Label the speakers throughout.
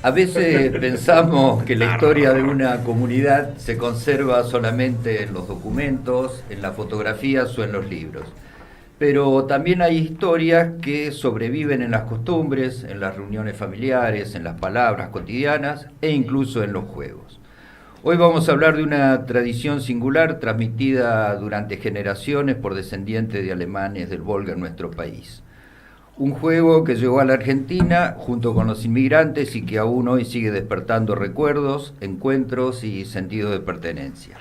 Speaker 1: A veces pensamos que la historia de una comunidad se conserva solamente en los documentos, en las fotografías o en los libros. Pero también hay historias que sobreviven en las costumbres, en las reuniones familiares, en las palabras cotidianas e incluso en los juegos. Hoy vamos a hablar de una tradición singular transmitida durante generaciones por descendientes de alemanes del Volga en nuestro país. Un juego que llegó a la Argentina junto con los inmigrantes y que aún hoy sigue despertando recuerdos, encuentros y sentido de pertenencia.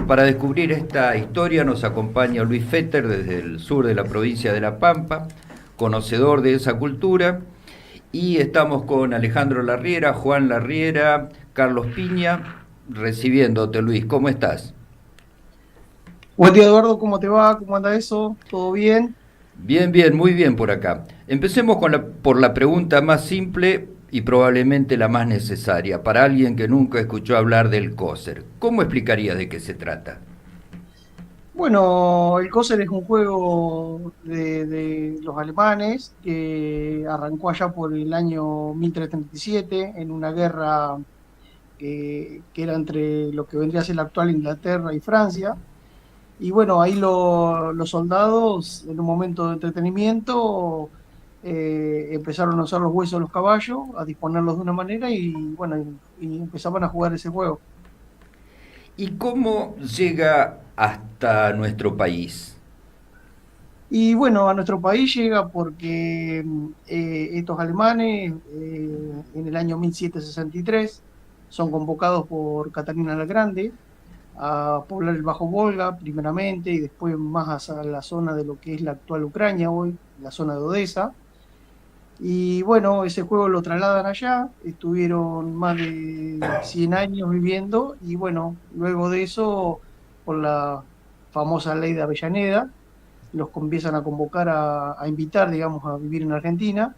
Speaker 1: Para descubrir esta historia nos acompaña Luis Fetter desde el sur de la provincia de La Pampa, conocedor de esa cultura, y estamos con Alejandro Larriera, Juan Larriera, Carlos Piña, recibiéndote, Luis. ¿Cómo estás?
Speaker 2: Buen día, Eduardo, ¿cómo te va? ¿Cómo anda eso? ¿Todo bien?
Speaker 1: Bien, bien, muy bien por acá. Empecemos por la pregunta más simple y probablemente la más necesaria para alguien que nunca escuchó hablar del Coser. ¿Cómo explicarías de qué se trata?
Speaker 2: Bueno, el Coser es un juego de los alemanes que arrancó allá por el año 1337 en una guerra que era entre lo que vendría a ser la actual Inglaterra y Francia. Y bueno, ahí los soldados, en un momento de entretenimiento, empezaron a usar los huesos de los caballos, a disponerlos de una manera y bueno, y empezaban a jugar ese juego.
Speaker 1: ¿Y cómo llega hasta nuestro país?
Speaker 2: Y bueno, a nuestro país llega porque estos alemanes en el año 1763 son convocados por Catalina la Grande a poblar el Bajo Volga primeramente y después más hacia la zona de lo que es la actual Ucrania hoy, la zona de Odessa. Y bueno, ese juego lo trasladan allá, estuvieron más de 100 años viviendo y bueno, luego de eso, por la famosa ley de Avellaneda, los empiezan a convocar a invitar, digamos, a vivir en Argentina.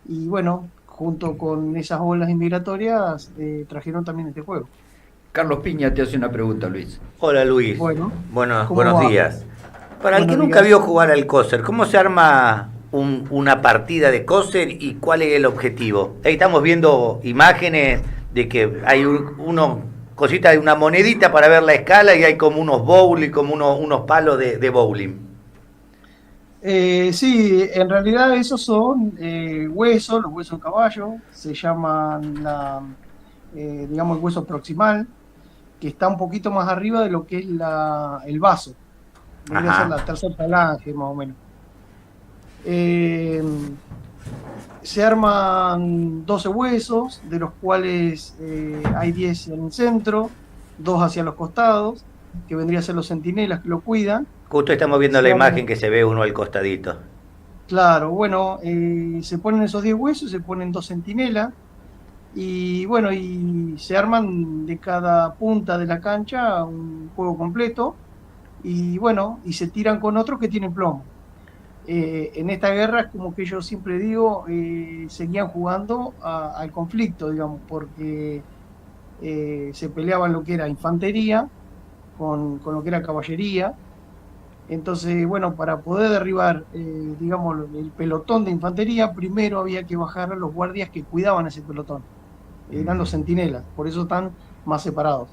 Speaker 2: Y bueno, junto con esas olas inmigratorias, trajeron también este juego.
Speaker 1: Carlos Piña te hace una pregunta, Luis.
Speaker 3: Hola Luis,
Speaker 2: Bueno, ¿cómo
Speaker 3: buenos
Speaker 2: va?
Speaker 3: días. Para el que
Speaker 2: Buenos
Speaker 3: nunca
Speaker 2: días.
Speaker 3: vio jugar al Coser, ¿cómo se arma una partida de Coser y cuál es el objetivo? Ahí estamos viendo imágenes de que hay cositas de una monedita para ver la escala y hay como unos bowling, como unos palos de bowling.
Speaker 2: Sí, en realidad esos son huesos, los huesos de caballo, se llaman digamos, el hueso proximal, que está un poquito más arriba de lo que es el vaso, vendría a ser
Speaker 3: Ajá.
Speaker 2: la tercera falange más o menos. Eh, Se arman 12 huesos, de los cuales hay 10 en el centro, 2 hacia los costados, que vendrían a ser los centinelas que lo cuidan.
Speaker 3: Justo estamos viendo
Speaker 2: Se
Speaker 3: la
Speaker 2: arman,
Speaker 3: imagen que se ve uno al costadito.
Speaker 2: claro, bueno, se ponen esos 10 huesos, se ponen 2 centinelas, y bueno, y se arman de cada punta de la cancha un juego completo, y bueno, y se tiran con otros que tienen plomo. En esta guerra es como que yo siempre digo, seguían jugando al conflicto, digamos, porque se peleaban lo que era infantería con lo que era caballería. Entonces, bueno, para poder derribar, digamos, el pelotón de infantería, primero había que bajar a los guardias que cuidaban ese pelotón. Eran los centinelas, por eso están más separados.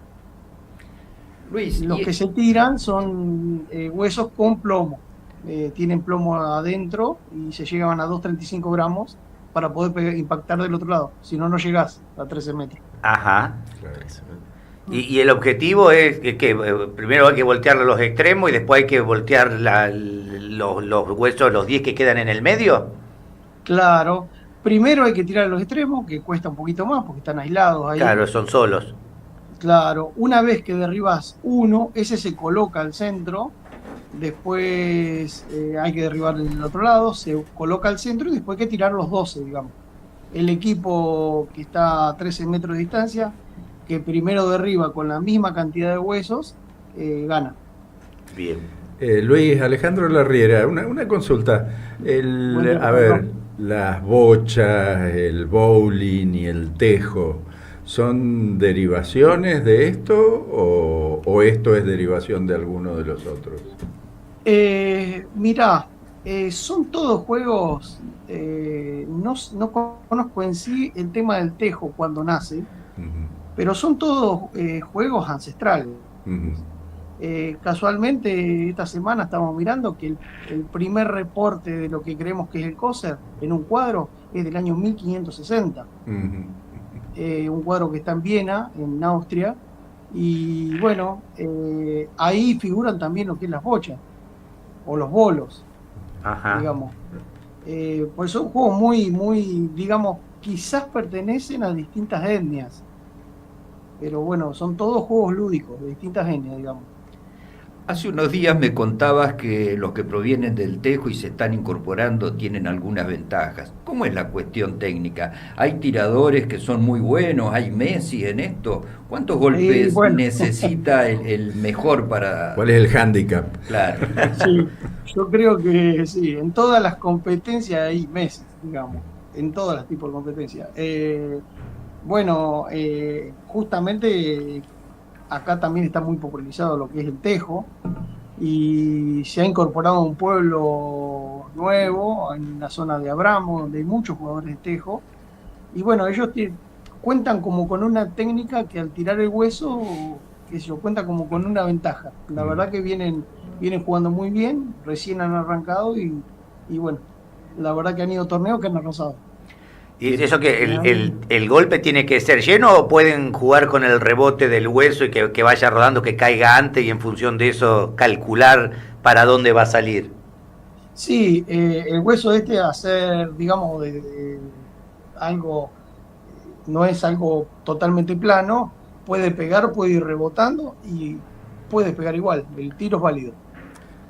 Speaker 1: Luis,
Speaker 2: Los que se tiran son huesos con plomo. Tienen plomo adentro y se llegan a 2,35 gramos para poder impactar del otro lado. Si no, no llegás a 13 metros.
Speaker 3: Ajá.
Speaker 4: Claro.
Speaker 3: Y el objetivo es que primero hay que voltear los extremos y después hay que voltear los huesos, los 10 que quedan en el medio.
Speaker 2: Claro, primero hay que tirar a los extremos, que cuesta un poquito más porque están aislados ahí.
Speaker 3: Claro, son solos.
Speaker 2: Claro, una vez que derribas uno, ese se coloca al centro. Después hay que derribar el otro lado, se coloca al centro y después hay que tirar los 12, digamos. El equipo que está a 13 metros de distancia, que primero derriba con la misma cantidad de huesos, gana.
Speaker 3: Bien.
Speaker 4: Luis Alejandro Larriera, una consulta.
Speaker 2: Buen día,
Speaker 4: A
Speaker 2: Alejandro.
Speaker 4: ver, las bochas, el bowling y el tejo, ¿son derivaciones de esto o esto es derivación de alguno de los otros?
Speaker 2: Mirá, Son todos juegos, no conozco en sí el tema del tejo cuando nace,
Speaker 4: Ujú,
Speaker 2: pero son todos juegos ancestrales.
Speaker 4: ujú,
Speaker 2: Casualmente esta semana estamos mirando que el primer reporte de lo que creemos que es el Coser en un cuadro es del año 1560.
Speaker 4: ujú.
Speaker 2: Un cuadro que está en Viena, en Austria, y bueno, ahí figuran también lo que es las bochas o los bolos,
Speaker 3: Ajá.
Speaker 2: digamos. Pues son juegos muy, digamos, quizás pertenecen a distintas etnias, pero bueno, son todos juegos lúdicos de distintas etnias, digamos.
Speaker 1: Hace unos días me contabas que los que provienen del tejo y se están incorporando tienen algunas ventajas. ¿Cómo es la cuestión técnica? ¿Hay tiradores que son muy buenos? ¿Hay Messi en esto? ¿Cuántos
Speaker 2: Y
Speaker 1: golpes
Speaker 2: bueno,
Speaker 1: necesita el mejor para...?
Speaker 4: ¿Cuál es el hándicap?
Speaker 1: Claro.
Speaker 2: sí, yo creo que sí, en todas las competencias hay meses, digamos, en todas las tipos de competencias. Bueno, justamente acá también está muy popularizado lo que es el tejo y se ha incorporado un pueblo nuevo en la zona de Abramo, donde hay muchos jugadores de tejo. Y bueno, cuentan como con una técnica que al tirar el hueso, que se cuenta como con una ventaja. La
Speaker 4: Mm.
Speaker 2: verdad que vienen jugando muy bien, recién han arrancado y bueno, la verdad que han ido torneos que han arrasado.
Speaker 3: ¿Y eso que
Speaker 2: Eh,
Speaker 3: el golpe tiene que ser lleno o pueden jugar con el rebote del hueso y que vaya rodando, que caiga antes y en función de eso calcular para dónde va a salir?
Speaker 2: Sí, el hueso este hacer, digamos, algo, no es algo totalmente plano, puede pegar, puede ir rebotando y puede pegar igual, el tiro es válido.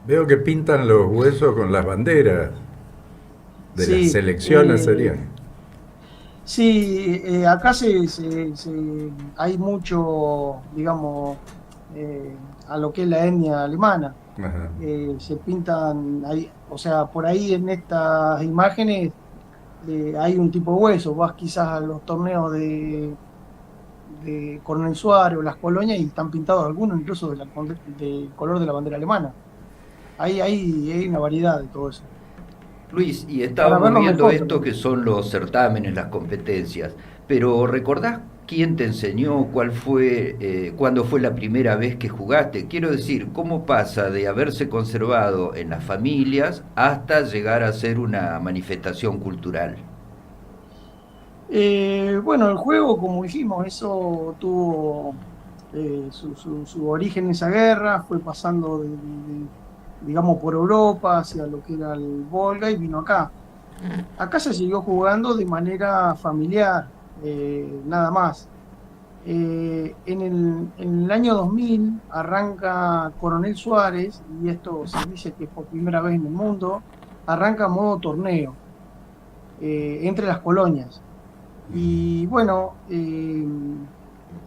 Speaker 4: Veo que pintan los huesos con las banderas de las
Speaker 2: Sí,
Speaker 4: selecciones, serían.
Speaker 2: sí, acá hay mucho, digamos, a lo que es la etnia alemana.
Speaker 4: Ajá.
Speaker 2: Se pintan, o sea, por ahí en estas imágenes hay un tipo de hueso. Vas quizás a los torneos de Coronel Suárez o las colonias y están pintados algunos incluso del color de la bandera alemana. Hay una variedad de todo eso.
Speaker 1: Luis, y
Speaker 2: Para
Speaker 1: estábamos
Speaker 2: verlo
Speaker 1: viendo
Speaker 2: mejor
Speaker 1: esto
Speaker 2: también.
Speaker 1: que son los certámenes, las competencias, pero ¿recordás quién te enseñó, cuándo fue la primera vez que jugaste? Quiero decir, ¿cómo pasa de haberse conservado en las familias hasta llegar a ser una manifestación cultural?
Speaker 2: Bueno, el juego, como dijimos, eso tuvo su origen en esa guerra, fue pasando digamos, por Europa hacia lo que era el Volga y vino acá. Acá se siguió jugando de manera familiar, nada más. En el año 2000 arranca Coronel Suárez, y esto se dice que es por primera vez en el mundo, arranca modo torneo entre las colonias. Y bueno,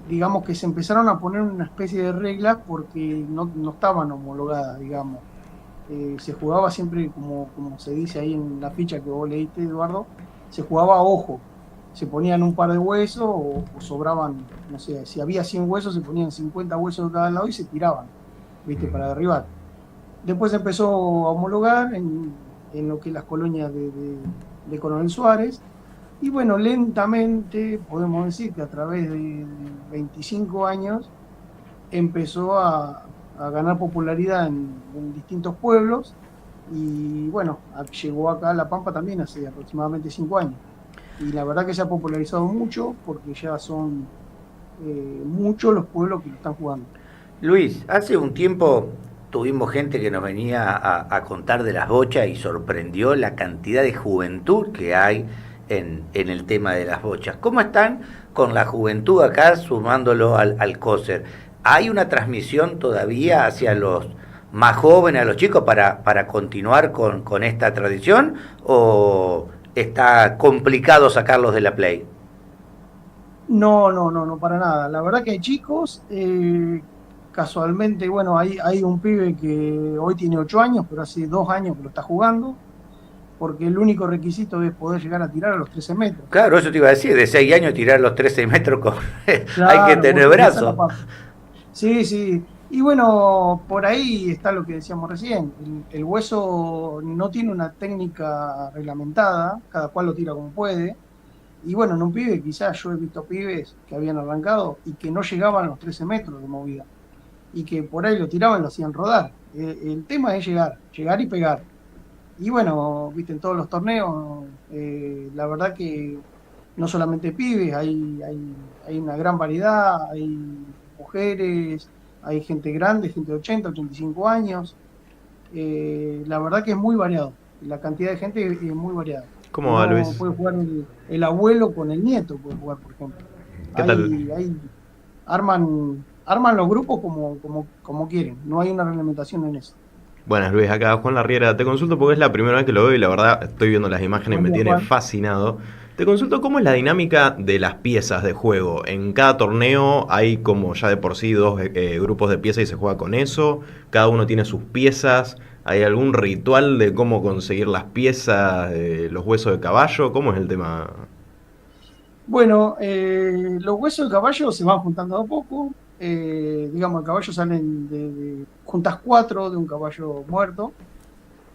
Speaker 2: digamos que se empezaron a poner una especie de reglas porque no estaban homologadas, digamos. Se jugaba siempre, como se dice ahí en la ficha que vos leíste, Eduardo, se jugaba a ojo. Se ponían un par de huesos o sobraban, no sé, si había 100 huesos, se ponían 50 huesos de cada lado y se tiraban, ¿viste? Para derribar. Después se empezó a homologar en lo que es las colonias de Coronel Suárez. Y bueno, lentamente, podemos decir que a través de 25 años empezó a ganar popularidad en distintos pueblos y bueno, llegó acá a La Pampa también hace aproximadamente 5 años. Y la verdad que se ha popularizado mucho porque ya son muchos los pueblos que lo están jugando.
Speaker 3: Luis, hace un tiempo tuvimos gente que nos venía a contar de las bochas y sorprendió la cantidad de juventud que hay en el tema de las bochas. ¿Cómo están con la juventud acá sumándolo al COSER? ¿Hay una transmisión todavía hacia los más jóvenes, a los chicos, para continuar con esta tradición o está complicado sacarlos de la Play?
Speaker 2: No, para nada. La verdad que hay chicos, casualmente, bueno, hay un pibe que hoy tiene 8 años, pero hace 2 años que lo está jugando, porque el único requisito es poder llegar a tirar a los 13 metros.
Speaker 3: Claro, eso te iba a decir, de 6 años tirar los 13 metros, hay que
Speaker 2: Claro,
Speaker 3: tener
Speaker 2: esa es la
Speaker 3: brazos.
Speaker 2: parte. Sí, sí. Y bueno, por ahí está lo que decíamos recién. El hueso no tiene una técnica reglamentada, cada cual lo tira como puede. Y bueno, en un pibe, quizás yo he visto pibes que habían arrancado y que no llegaban a los 13 metros de movida. Y que por ahí lo tiraban y lo hacían rodar. El tema es llegar y pegar. Y bueno, viste, en todos los torneos, la verdad que no solamente pibes, hay una gran variedad, hay mujeres, hay gente grande, gente de 80, 85 años. La verdad que es muy variado. La cantidad de gente es muy variada.
Speaker 5: ¿Cómo va,
Speaker 2: No
Speaker 5: Luis?
Speaker 2: puede jugar el abuelo con el nieto, puede jugar, por ejemplo.
Speaker 5: ¿Qué tal?
Speaker 2: Arman los grupos como quieren. No hay una reglamentación en eso.
Speaker 5: Buenas, Luis, acá Juan Larriera. Te consulto porque es la primera vez que lo veo y la verdad estoy viendo las imágenes y
Speaker 2: Buen
Speaker 5: me
Speaker 2: día,
Speaker 5: tiene
Speaker 2: Juan.
Speaker 5: fascinado. Te consulto cómo es la dinámica de las piezas de juego. En cada torneo hay como ya de por sí dos grupos de piezas y se juega con eso. Cada uno tiene sus piezas. ¿Hay algún ritual de cómo conseguir las piezas, los huesos de caballo? ¿Cómo es el tema?
Speaker 2: Bueno, los huesos del caballo se van juntando de a poco. Digamos, el caballo salen juntas 4 de un caballo muerto.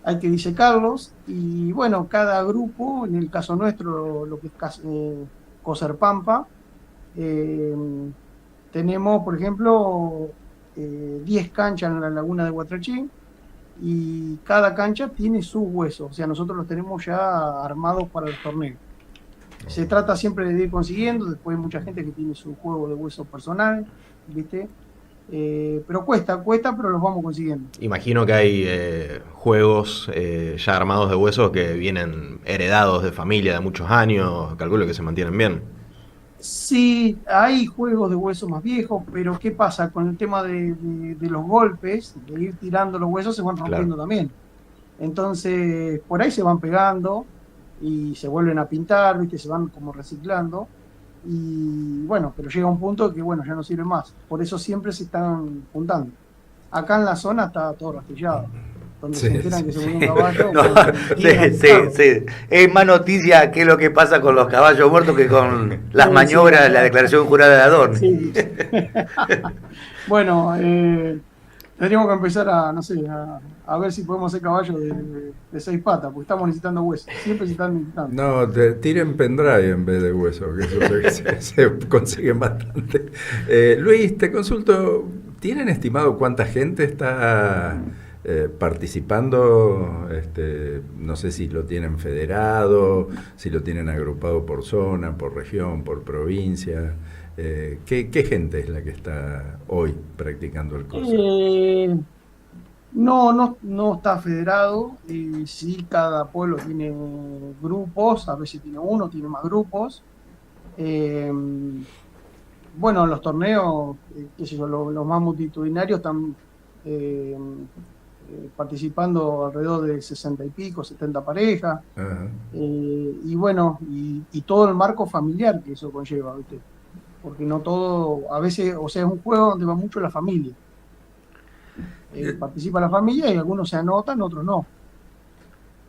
Speaker 2: Hay que disecarlos. Y bueno, cada grupo, en el caso nuestro, lo que es Coser Pampa, eh, tenemos, por ejemplo, 10 canchas en la laguna de Huatrachín. Y cada cancha tiene sus huesos. O sea, nosotros los tenemos ya armados para los torneos. Se trata siempre de ir consiguiendo, después hay mucha gente que tiene su juego de hueso personal, ¿viste? Pero cuesta, pero los vamos consiguiendo.
Speaker 5: Imagino que hay juegos ya armados de huesos que vienen heredados de familia de muchos años. Calculo que se mantienen bien.
Speaker 2: Sí, hay juegos de huesos más viejos, pero ¿qué pasa? Con el tema de los golpes, de ir tirando los huesos, se van
Speaker 5: Claro.
Speaker 2: rompiendo también. Entonces, por ahí se van pegando y se vuelven a pintar, ¿viste? Se van como reciclando. Y bueno, pero llega un punto que bueno, ya no sirve más. Por eso siempre se están juntando. Acá en la zona está todo rastillado. Donde se
Speaker 4: Sí,
Speaker 2: enteran que
Speaker 4: sí.
Speaker 2: se murió un caballo,
Speaker 3: No,
Speaker 2: tiran,
Speaker 3: sí, sí. Es más noticia qué es lo que pasa con los caballos muertos que con las
Speaker 2: sí,
Speaker 3: maniobras de la declaración jurada de Adorno.
Speaker 2: sí. Bueno, tendríamos que empezar a, no sé, a ver si podemos hacer caballos de 6 patas, porque estamos necesitando huesos. Siempre se están necesitando.
Speaker 4: No, tiren pendrive en vez de hueso, que eso se consiguen bastante. Luis, te consulto, ¿tienen estimado cuánta gente está participando? No sé si lo tienen federado, si lo tienen agrupado por zona, por región, por provincia. ¿Qué gente es la que está hoy practicando el COSER?
Speaker 2: No está federado. Sí, cada pueblo tiene grupos, a veces tiene uno, tiene más grupos. Eh, bueno, los torneos, qué sé yo, los más multitudinarios están eh, participando alrededor de 60 y pico, 70 parejas.
Speaker 4: Ajá.
Speaker 2: Y bueno, y todo el marco familiar que eso conlleva, ¿viste? Porque no todo, a veces, o sea, es un juego donde va mucho la familia. Participa la familia y algunos se anotan, otros no.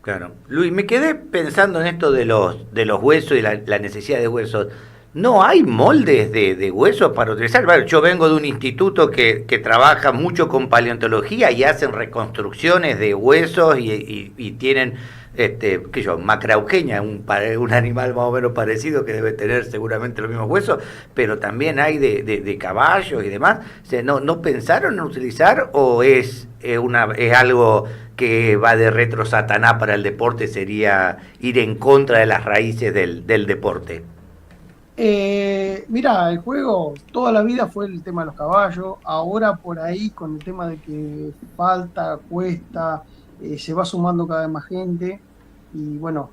Speaker 3: Claro. Luis, me quedé pensando en esto de los huesos y la necesidad de huesos. ¿No hay moldes de huesos para utilizar? Bueno, yo vengo de un instituto que trabaja mucho con paleontología y hacen reconstrucciones de huesos y tienen, qué sé yo, Macrauqueña, un animal más o menos parecido que debe tener seguramente los mismos huesos, pero también hay de caballos y demás. O sea, ¿no pensaron en utilizar o es algo que va de retro Satanás para el deporte, sería ir en contra de las raíces del deporte?
Speaker 2: Mirá, el juego toda la vida fue el tema de los caballos. Ahora por ahí con el tema de que falta, cuesta, se va sumando cada vez más gente y bueno,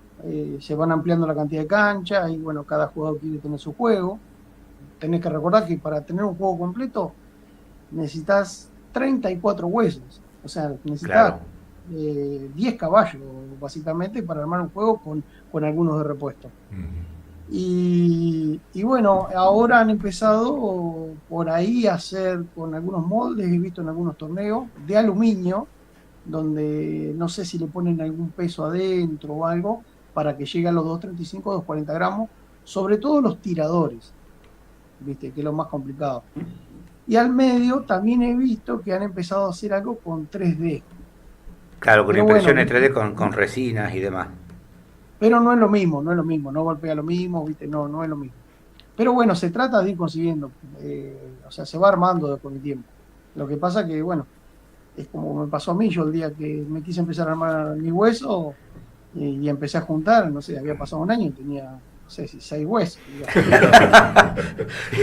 Speaker 2: se van ampliando la cantidad de canchas y bueno, cada jugador quiere tener su juego. Tenés que recordar que para tener un juego completo necesitas 34 huesos, o sea, necesitas
Speaker 3: Claro.
Speaker 2: 10 caballos básicamente para armar un juego con algunos de repuesto.
Speaker 4: Ujú.
Speaker 2: Y bueno, ahora han empezado por ahí a hacer con algunos moldes, he visto en algunos torneos, de aluminio, donde no sé si le ponen algún peso adentro o algo, para que llegue a los 235, 240 gramos, sobre todo los tiradores, ¿viste? Que es lo más complicado. Y al medio también he visto que han empezado a hacer algo con 3D.
Speaker 3: Claro, con
Speaker 2: Pero
Speaker 3: impresiones
Speaker 2: bueno,
Speaker 3: 3D con resinas y demás.
Speaker 2: pero no es lo mismo, no es lo mismo, no golpea lo mismo, ¿viste? No, no es lo mismo. Pero bueno, se trata de ir consiguiendo, o sea, se va armando con el tiempo. Lo que pasa que, bueno, es como me pasó a mí, yo el día que me quise empezar a armar mi hueso y empecé a juntar, no sé, había pasado un año y tenía, no sé si 6 huesos, digamos.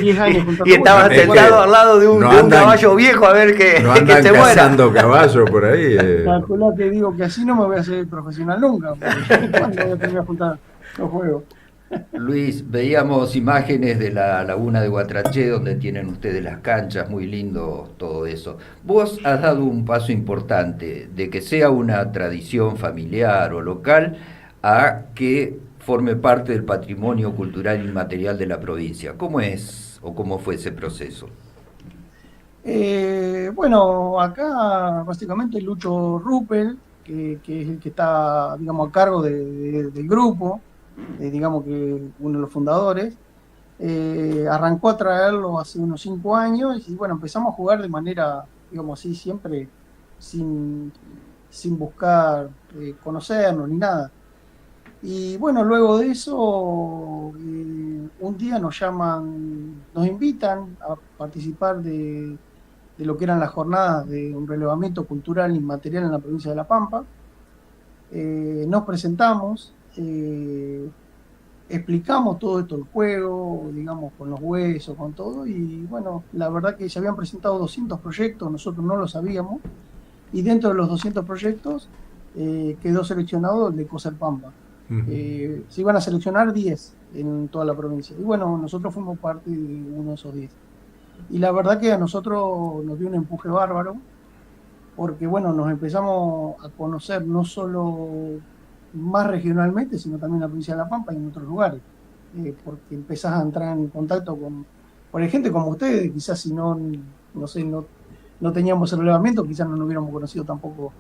Speaker 2: 10 años
Speaker 3: Y
Speaker 2: juntando
Speaker 3: estabas
Speaker 2: huesos.
Speaker 3: sentado al lado de un,
Speaker 4: no
Speaker 3: de un
Speaker 4: andan-
Speaker 3: caballo viejo a ver que,
Speaker 4: No
Speaker 3: que
Speaker 4: andan
Speaker 3: se muera.
Speaker 4: cazando caballos por ahí.
Speaker 2: Calculá que digo que así no me voy a hacer profesional nunca, porque ¿cuándo voy a tener que juntar los juegos?
Speaker 1: Luis, veíamos imágenes de la laguna de Guatraché, donde tienen ustedes las canchas, muy lindo todo eso. Vos has dado un paso importante de que sea una tradición familiar o local a que forme parte del patrimonio cultural inmaterial de la provincia. ¿Cómo es o cómo fue ese proceso?
Speaker 2: Bueno, acá básicamente Lucho Ruppel, que es el que está, digamos, a cargo del grupo, digamos que uno de los fundadores, arrancó a traerlo hace unos 5 años y bueno, empezamos a jugar de manera, digamos así, siempre sin, sin buscar conocernos ni nada. Y bueno, luego de eso, un día nos llaman, nos invitan a participar de lo que eran las jornadas de un relevamiento cultural inmaterial en la provincia de La Pampa. Nos presentamos, explicamos todo esto del juego, digamos, con los huesos, con todo, y bueno, la verdad que se habían presentado 200 proyectos, nosotros no lo sabíamos, y dentro de los 200 proyectos quedó seleccionado el de Coser Pampa. Se iban a seleccionar 10 en toda la provincia, y bueno, nosotros fuimos parte de uno de esos 10. Y la verdad que a nosotros nos dio un empuje bárbaro, porque bueno, nos empezamos a conocer no solo más regionalmente, sino también en la provincia de La Pampa y en otros lugares, porque empezás a entrar en contacto con gente como ustedes, quizás si no, no sé, no teníamos el relevamiento, quizás no nos hubiéramos conocido tampoco,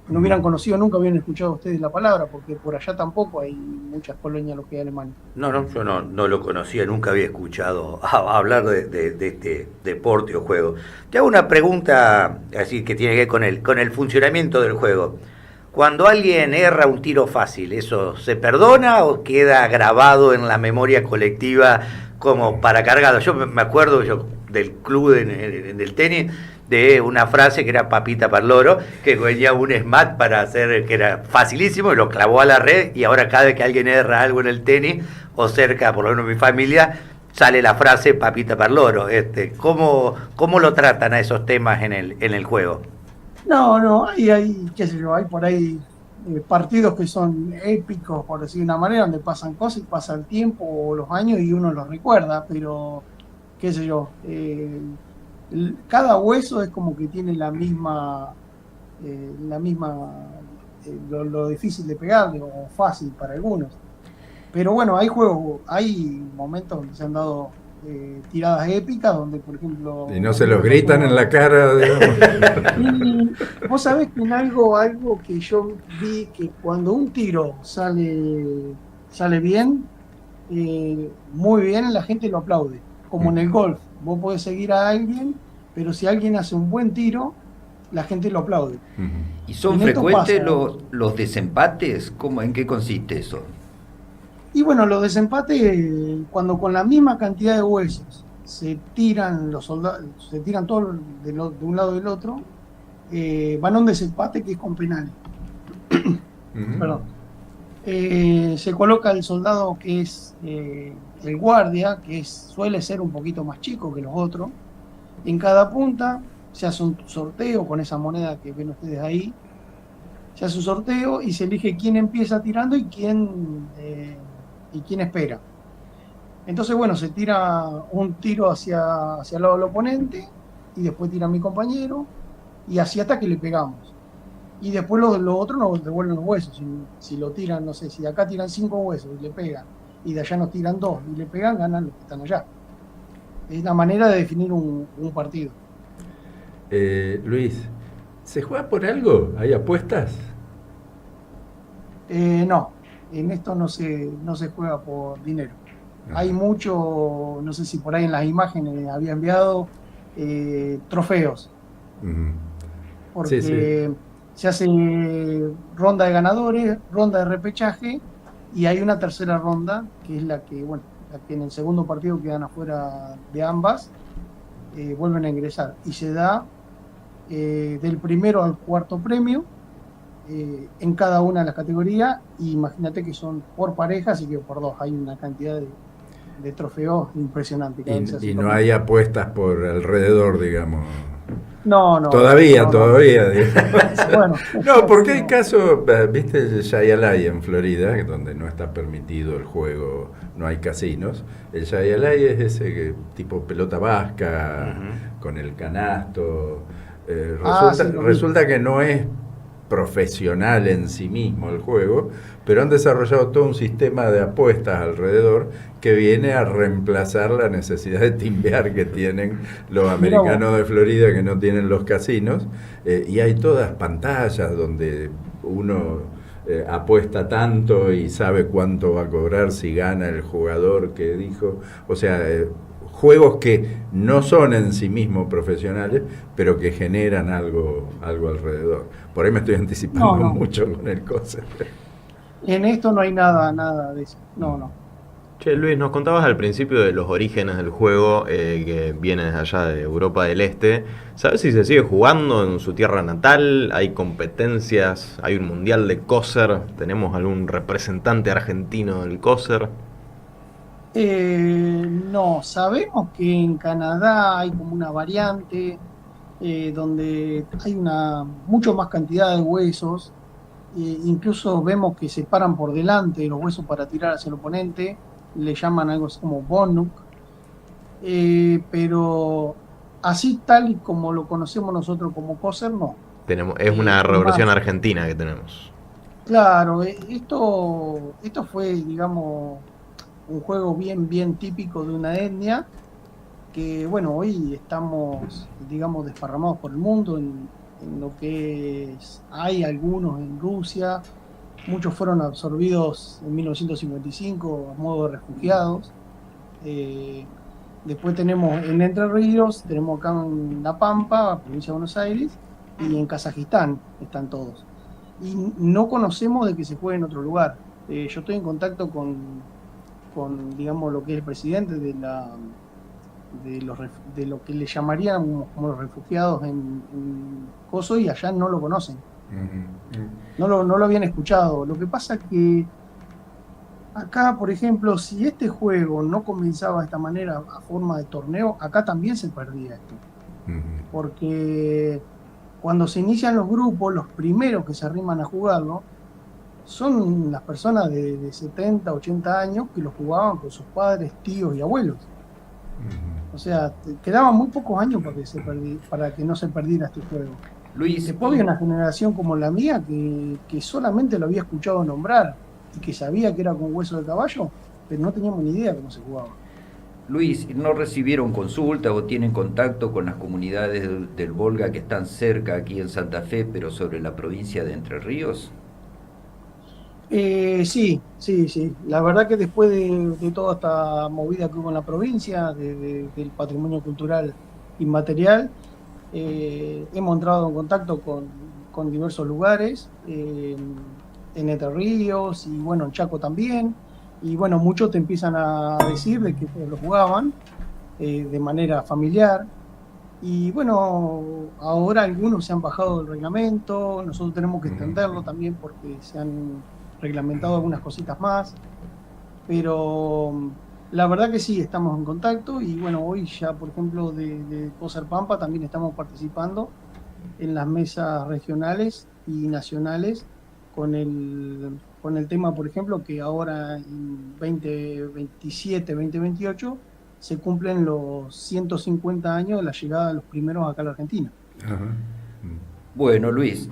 Speaker 2: no hubieran conocido nunca, hubieran escuchado ustedes la palabra, porque por allá tampoco hay muchas colonias lo que hay alemanes.
Speaker 3: No, no, yo no lo conocía, nunca había escuchado hablar de este deporte o juego. Te hago una pregunta así que tiene que ver con el funcionamiento del juego. Cuando alguien erra un tiro fácil, ¿eso se perdona o queda grabado en la memoria colectiva como para cargado? Yo me acuerdo del club del tenis de una frase que era papita para el loro, que venía un smat para hacer, que era facilísimo, y lo clavó a la red, y ahora cada vez que alguien erra algo en el tenis, o cerca, por lo menos mi familia, sale la frase papita para el loro. ¿Cómo lo tratan a esos temas en el juego?
Speaker 2: No, hay, qué sé yo, hay por ahí partidos que son épicos, por decir de una manera, donde pasan cosas y pasa el tiempo o los años y uno los recuerda, pero qué sé yo, cada hueso es como que tiene lo difícil de pegarle o fácil para algunos. Pero bueno, hay juegos, hay momentos donde se han dado tiradas épicas, donde por ejemplo...
Speaker 4: Y no se los gritan en la cara, digamos.
Speaker 2: Y vos sabés que en algo que yo vi, que cuando un tiro sale bien, muy bien, la gente lo aplaude. Como en el golf, vos podés seguir a alguien, pero si alguien hace un buen tiro, la gente lo aplaude.
Speaker 1: ¿Y son
Speaker 2: En esto
Speaker 1: frecuentes
Speaker 2: pasa.
Speaker 1: los desempates? ¿En qué consiste eso?
Speaker 2: Y bueno, los desempates, cuando con la misma cantidad de huesos se tiran los soldados, se tiran todos de un lado y del otro, van a un desempate que es con penales. Perdón. Se coloca el soldado que es el guardia, que suele ser un poquito más chico que los otros. En cada punta se hace un sorteo con esa moneda que ven ustedes ahí. Se hace un sorteo y se elige quién empieza tirando y quién espera. Entonces, bueno, se tira un tiro hacia el lado del oponente y después tira mi compañero y así hasta que le pegamos. Y después los otros nos devuelven los huesos. Si lo tiran, no sé, si de acá tiran 5 huesos y le pegan, y de allá nos tiran 2 y le pegan, ganan los que están allá. Es la manera de definir un partido.
Speaker 4: Luis, ¿se juega por algo? ¿Hay apuestas?
Speaker 2: No, en esto no se juega por dinero. Hay mucho, no sé si por ahí en las imágenes había enviado, trofeos,
Speaker 4: Ujú.
Speaker 2: porque
Speaker 4: Sí, sí.
Speaker 2: se hace ronda de ganadores, ronda de repechaje, y hay una tercera ronda, que es la que, bueno, la que en el segundo partido quedan afuera de ambas, vuelven a ingresar. Y se da del primero al cuarto premio en cada una de las categorías. Y imagínate que son por pareja, así que por dos. Hay una cantidad de trofeos impresionante cada vez que se hace
Speaker 4: Y
Speaker 2: el
Speaker 4: no
Speaker 2: torneo.
Speaker 4: hay apuestas por alrededor, digamos.
Speaker 2: No, no,
Speaker 4: Todavía,
Speaker 2: no, no.
Speaker 4: todavía, digamos.
Speaker 2: Bueno,
Speaker 4: No, porque hay
Speaker 2: no.
Speaker 4: casos, viste el Shayalay en Florida, donde no está permitido el juego, no hay casinos. El Shayalay es ese tipo pelota vasca,
Speaker 3: Ujú.
Speaker 4: con el canasto.
Speaker 2: Ah, sí, lo vi.
Speaker 4: Resulta que no es profesional en sí mismo el juego, pero han desarrollado todo un sistema de apuestas alrededor que viene a reemplazar la necesidad de timbear que tienen los
Speaker 2: Mira vos.
Speaker 4: americanos de Florida que no tienen los casinos, y hay todas pantallas donde uno apuesta tanto y sabe cuánto va a cobrar si gana el jugador que dijo, o sea, juegos que no son en sí mismos profesionales, pero que generan algo alrededor. Por ahí me estoy
Speaker 2: No,
Speaker 4: anticipando
Speaker 2: no.
Speaker 4: mucho con el cosa.
Speaker 2: En esto no hay nada, nada de eso. No, no.
Speaker 5: Che, Luis, nos contabas al principio de los orígenes del juego, que viene desde allá de Europa del Este. ¿Sabes si se sigue jugando en su tierra natal? ¿Hay competencias? ¿Hay un mundial de Coser? ¿Tenemos algún representante argentino del Coser?
Speaker 2: No, sabemos que en Canadá hay como una variante donde hay una mucho más cantidad de huesos. Incluso vemos que se paran por delante de los huesos para tirar hacia el oponente, le llaman algo así como bonuk, pero así tal y como lo conocemos nosotros como coser, no.
Speaker 5: Es una
Speaker 2: Es
Speaker 5: reversión
Speaker 2: más,
Speaker 5: argentina que tenemos.
Speaker 2: claro, esto fue, digamos, un juego bien, bien típico de una etnia que, bueno, hoy estamos, digamos, desparramados por el mundo en lo que hay algunos en Rusia. Muchos fueron absorbidos en 1955 a modo de refugiados. Eh, Después tenemos en Entre Ríos, tenemos acá en La Pampa, provincia de Buenos Aires, y en Kazajistán están todos. Y no conocemos de que se juegue en otro lugar. Yo estoy en contacto con, digamos, lo que es el presidente de lo que le llamarían como los refugiados en Kosovo, y allá no lo conocen.
Speaker 4: Ujú.
Speaker 2: No lo habían escuchado. Lo que pasa es que acá, por ejemplo, si este juego no comenzaba de esta manera a forma de torneo, acá también se perdía esto.
Speaker 4: Ujú.
Speaker 2: Porque cuando se inician los grupos, los primeros que se arriman a jugarlo son las personas de 70, 80 años que lo jugaban con sus padres, tíos y abuelos. O sea, quedaban muy pocos años para que no se perdiera este juego.
Speaker 1: Luis,
Speaker 2: Después había una generación como la mía que solamente lo había escuchado nombrar y que sabía que era con hueso de caballo, pero no teníamos ni idea cómo se jugaba.
Speaker 1: Luis, ¿no recibieron consulta o tienen contacto con las comunidades del Volga que están cerca aquí en Santa Fe, pero sobre la provincia de Entre Ríos?
Speaker 2: Sí, sí, sí. La verdad que después de toda esta movida que hubo en la provincia, del patrimonio cultural inmaterial, hemos entrado en contacto con diversos lugares, en Entre Ríos y bueno, en Chaco también. Y bueno, muchos te empiezan a decir de que lo jugaban de manera familiar. Y bueno, ahora algunos se han bajado del reglamento, nosotros tenemos que extenderlo también porque se han reglamentado algunas cositas más, pero la verdad que sí, estamos en contacto y bueno, hoy ya, por ejemplo, de Coser Pampa también estamos participando en las mesas regionales y nacionales con el tema, por ejemplo, que ahora en 2027, 2028 se cumplen los 150 años de la llegada de los primeros acá a la Argentina.
Speaker 4: Ajá.
Speaker 1: Bueno, Luis,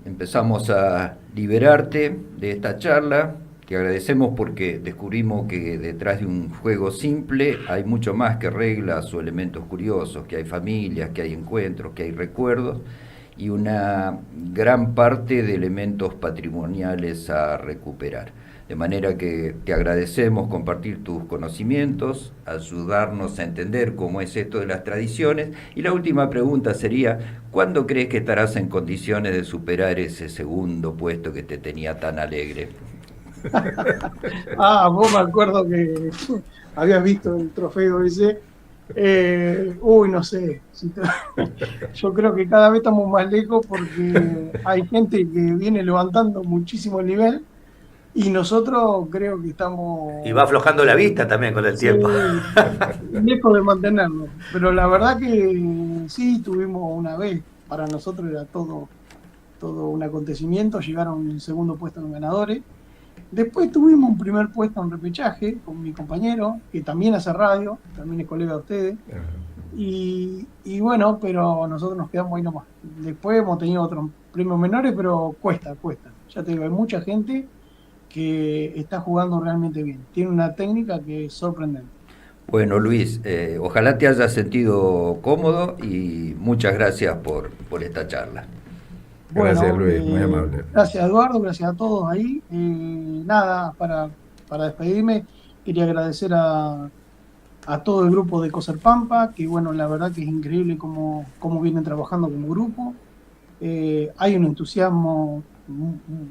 Speaker 1: empezamos a liberarte de esta charla. Te agradecemos porque descubrimos que detrás de un juego simple hay mucho más que reglas o elementos curiosos, que hay familias, que hay encuentros, que hay recuerdos y una gran parte de elementos patrimoniales a recuperar. De manera que te agradecemos compartir tus conocimientos, ayudarnos a entender cómo es esto de las tradiciones. Y la última pregunta sería, ¿cuándo crees que estarás en condiciones de superar ese segundo puesto que te tenía tan alegre?
Speaker 2: Vos me acuerdo que habías visto el trofeo ese. No sé. Yo creo que cada vez estamos más lejos porque hay gente que viene levantando muchísimo el nivel y nosotros creo que estamos...
Speaker 3: Y va aflojando la vista también con el tiempo.
Speaker 2: Lejos de mantenerlo. Pero la verdad que sí, tuvimos una vez, para nosotros era todo un acontecimiento, llegaron en segundo puesto en ganadores. Después tuvimos un primer puesto en repechaje con mi compañero, que también hace radio, también es colega de ustedes. Y bueno, pero nosotros nos quedamos ahí nomás. Después hemos tenido otros premios menores, pero cuesta. Ya te digo, hay mucha gente que está jugando realmente bien. Tiene una técnica que es sorprendente.
Speaker 1: Bueno, Luis, ojalá te hayas sentido cómodo y muchas gracias por esta charla.
Speaker 4: Gracias, Luis, muy amable.
Speaker 2: Gracias, Eduardo, gracias a todos ahí. Nada, para despedirme, quería agradecer a todo el grupo de Coser Pampa, que bueno, la verdad que es increíble cómo vienen trabajando como grupo. Hay un entusiasmo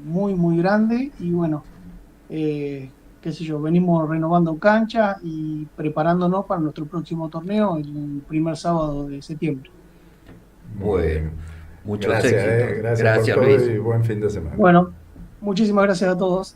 Speaker 2: muy, muy grande y bueno, qué sé yo, venimos renovando cancha y preparándonos para nuestro próximo torneo el primer sábado de septiembre.
Speaker 1: Bueno, muchos
Speaker 4: gracias,
Speaker 1: éxitos.
Speaker 4: gracias por todo
Speaker 1: Luis.
Speaker 4: y buen fin de semana.
Speaker 2: Bueno, muchísimas gracias a todos.